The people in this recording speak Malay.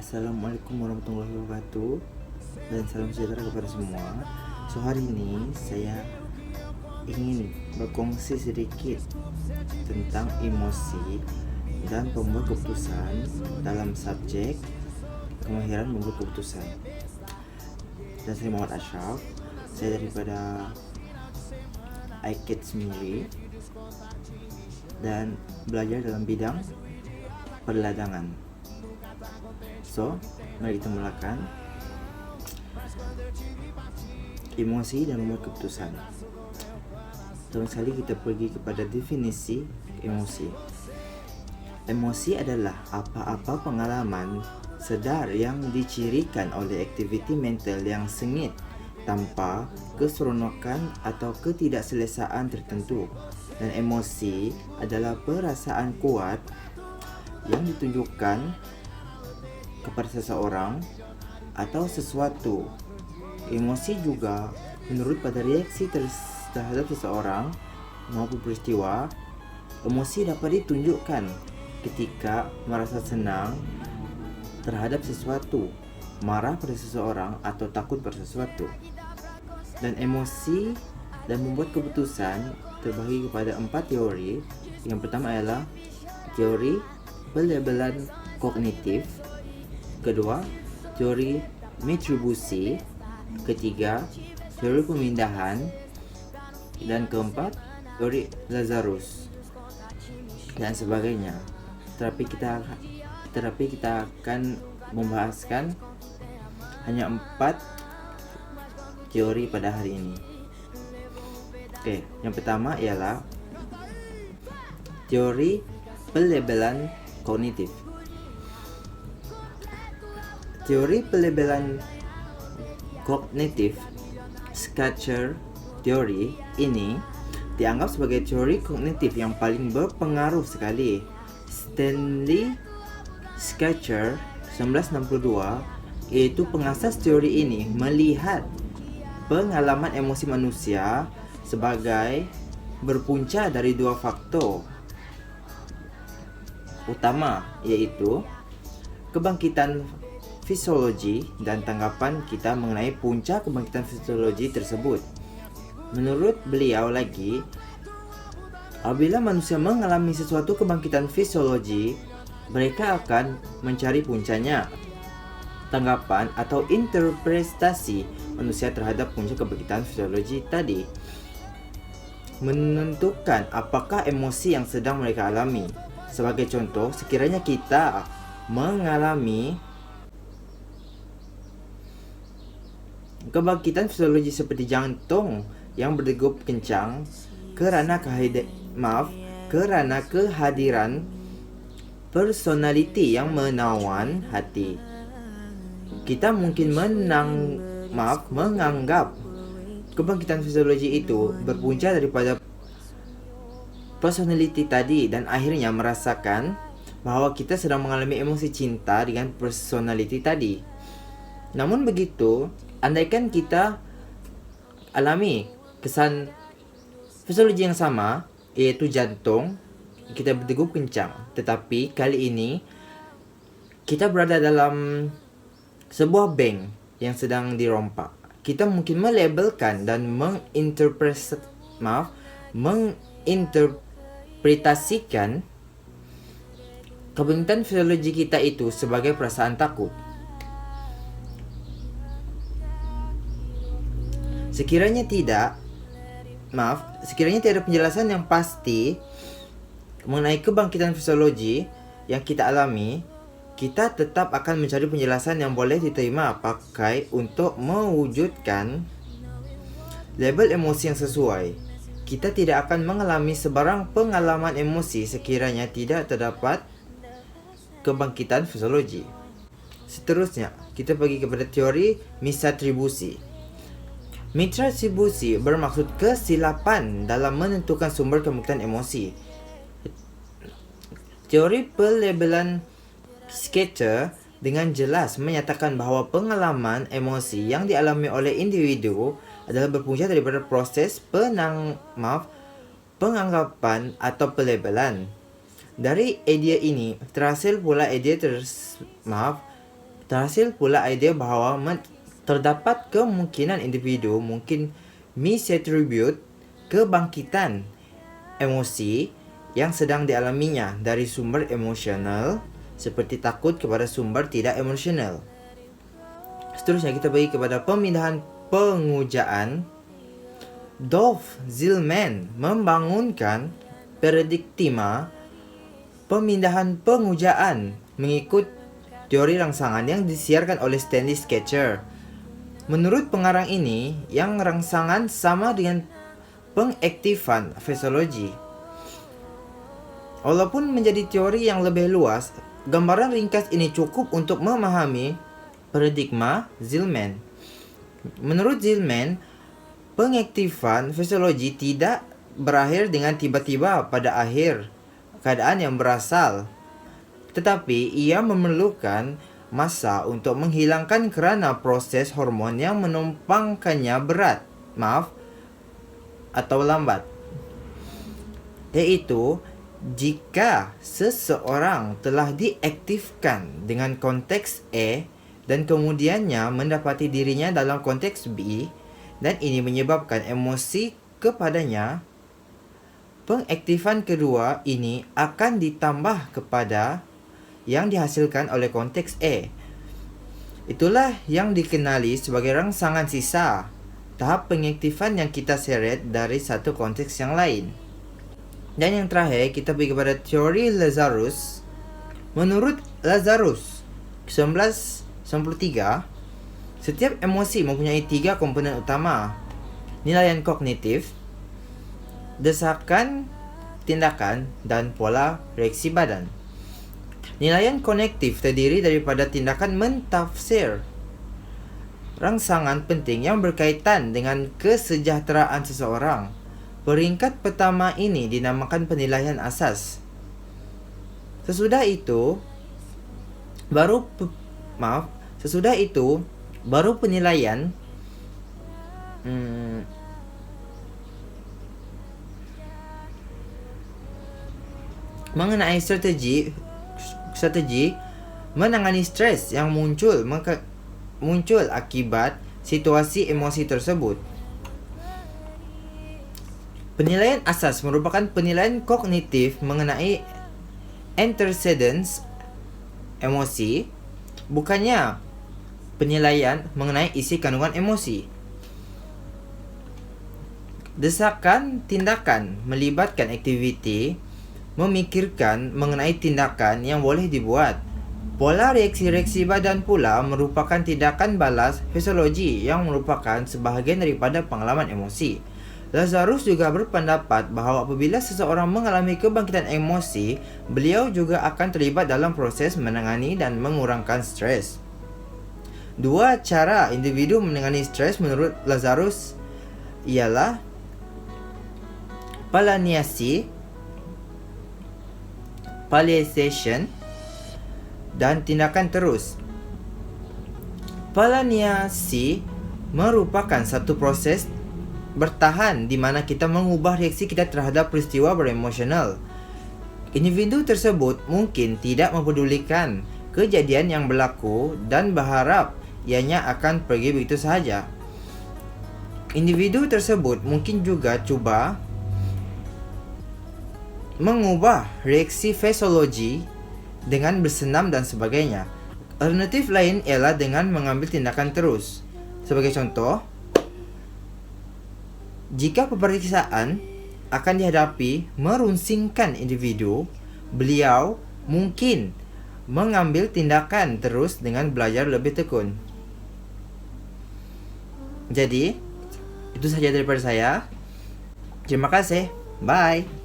Assalamualaikum warahmatullahi wabarakatuh dan salam sejahtera kepada semua. So hari ini saya ingin berkongsi sedikit tentang emosi dan pembuat keputusan dalam subjek kemahiran membuat keputusan. Dan saya Muhammad Ashraf, saya daripada iKid sendiri dan belajar dalam bidang perladangan. So, mari kita mulakan emosi dan membuat keputusan. Pertama sekali kita pergi kepada definisi emosi. Emosi adalah apa-apa pengalaman sedar yang dicirikan oleh aktiviti mental yang sengit tanpa keseronokan atau ketidakselesaan tertentu. Dan emosi adalah perasaan kuat yang ditunjukkan kepada seseorang atau sesuatu. Emosi juga menurut pada reaksi terhadap seseorang maupun peristiwa. Emosi dapat ditunjukkan ketika merasa senang terhadap sesuatu, marah pada seseorang atau takut pada sesuatu. Dan emosi dan membuat keputusan terbagi kepada 4 teori. Yang pertama adalah teori pelabelan kognitif, kedua teori metribusi, ketiga teori pemindahan, dan keempat teori Lazarus dan sebagainya. Tetapi kita akan membahaskan hanya 4 teori pada hari ini. Oke, yang pertama ialah teori pelabelan kognitif. Teori pelabelan kognitif Schachter teori ini dianggap sebagai teori kognitif yang paling berpengaruh sekali. Stanley Schachter 1962 iaitu pengasas teori ini melihat pengalaman emosi manusia sebagai berpunca dari 2 faktor utama, iaitu kebangkitan fisiologi dan tanggapan kita mengenai punca kebangkitan fisiologi tersebut. Menurut beliau lagi, apabila manusia mengalami sesuatu kebangkitan fisiologi, mereka akan mencari puncanya. Tanggapan atau interpretasi manusia terhadap punca kebangkitan fisiologi tadi menentukan apakah emosi yang sedang mereka alami. Sebagai contoh, sekiranya kita mengalami kebangkitan fisiologi seperti jantung yang berdegup kencang kerana kehadiran personaliti yang menawan hati, kita mungkin menganggap kebangkitan fisiologi itu berpunca daripada personality tadi dan akhirnya merasakan bahawa kita sedang mengalami emosi cinta dengan personality tadi. Namun begitu, andaikan kita alami kesan fisiologi yang sama, iaitu jantung kita berdegup kencang, tetapi kali ini kita berada dalam sebuah bank yang sedang dirompak, kita mungkin melabelkan dan menginterpretasikan kebangkitan fisiologi kita itu sebagai perasaan takut. Sekiranya tiada penjelasan yang pasti mengenai kebangkitan fisiologi yang kita alami, kita tetap akan mencari penjelasan yang boleh diterima pakai untuk mewujudkan label emosi yang sesuai. Kita tidak akan mengalami sebarang pengalaman emosi sekiranya tidak terdapat kebangkitan fisiologi. Seterusnya, kita pergi kepada teori misatribusi. Misatribusi bermaksud kesilapan dalam menentukan sumber kebangkitan emosi. Teori pelabelan Schachter dengan jelas menyatakan bahawa pengalaman emosi yang dialami oleh individu adalah berpunca daripada proses penganggapan atau pelabelan. Dari idea ini terhasil pula idea Terhasil pula idea bahawa terdapat kemungkinan individu mungkin misattribute kebangkitan emosi yang sedang dialaminya dari sumber emosional seperti takut kepada sumber tidak emosional. Seterusnya kita pergi kepada pemindahan pengujaan. Dov Zillman membangunkan paradigma pemindahan pengujaan mengikut teori rangsangan yang disiarkan oleh Stanley Schachter. Menurut pengarang ini, yang rangsangan sama dengan pengaktifan fisiologi. Walaupun menjadi teori yang lebih luas, gambaran ringkas ini cukup untuk memahami paradigma Zillman. Menurut Zillman, pengaktifan fisiologi tidak berakhir dengan tiba-tiba pada akhir keadaan yang berasal, tetapi ia memerlukan masa untuk menghilangkan kerana proses hormon yang menumpangkannya atau lambat. Iaitu, jika seseorang telah diaktifkan dengan konteks A dan kemudiannya mendapati dirinya dalam konteks B dan ini menyebabkan emosi kepadanya, pengaktifan kedua ini akan ditambah kepada yang dihasilkan oleh konteks A. Itulah yang dikenali sebagai rangsangan sisa, tahap pengaktifan yang kita seret dari satu konteks yang lain. Dan yang terakhir, kita pergi kepada teori Lazarus. Menurut Lazarus 1993, setiap emosi mempunyai 3 komponen utama: nilaian kognitif, desakan, tindakan, dan pola reaksi badan. Nilaian konektif terdiri daripada tindakan mentafsir rangsangan penting yang berkaitan dengan kesejahteraan seseorang. Peringkat pertama ini dinamakan penilaian asas. Sesudah itu baru penilaian mengenai strategi menangani stres yang muncul akibat situasi emosi tersebut. Penilaian asas merupakan penilaian kognitif mengenai antecedents emosi, bukannya penilaian mengenai isi kandungan emosi. Desakan tindakan melibatkan aktiviti memikirkan mengenai tindakan yang boleh dibuat. Pola reaksi badan pula merupakan tindakan balas fisiologi yang merupakan sebahagian daripada pengalaman emosi. Lazarus juga berpendapat bahawa apabila seseorang mengalami kebangkitan emosi, beliau juga akan terlibat dalam proses menangani dan mengurangkan stres. 2 cara individu menangani stres menurut Lazarus ialah palliation, dan tindakan terus. Palliasi merupakan satu proses bertahan di mana kita mengubah reaksi kita terhadap peristiwa beremosional. Individu tersebut mungkin tidak mempedulikan kejadian yang berlaku dan berharap ianya akan pergi begitu sahaja. Individu tersebut mungkin juga cuba mengubah reaksi fisiologi dengan bersenam dan sebagainya. Alternatif lain ialah dengan mengambil tindakan terus. Sebagai contoh, jika pemeriksaan akan dihadapi merunsingkan individu, beliau mungkin mengambil tindakan terus dengan belajar lebih tekun. Jadi, itu saja daripada saya. Terima kasih. Bye.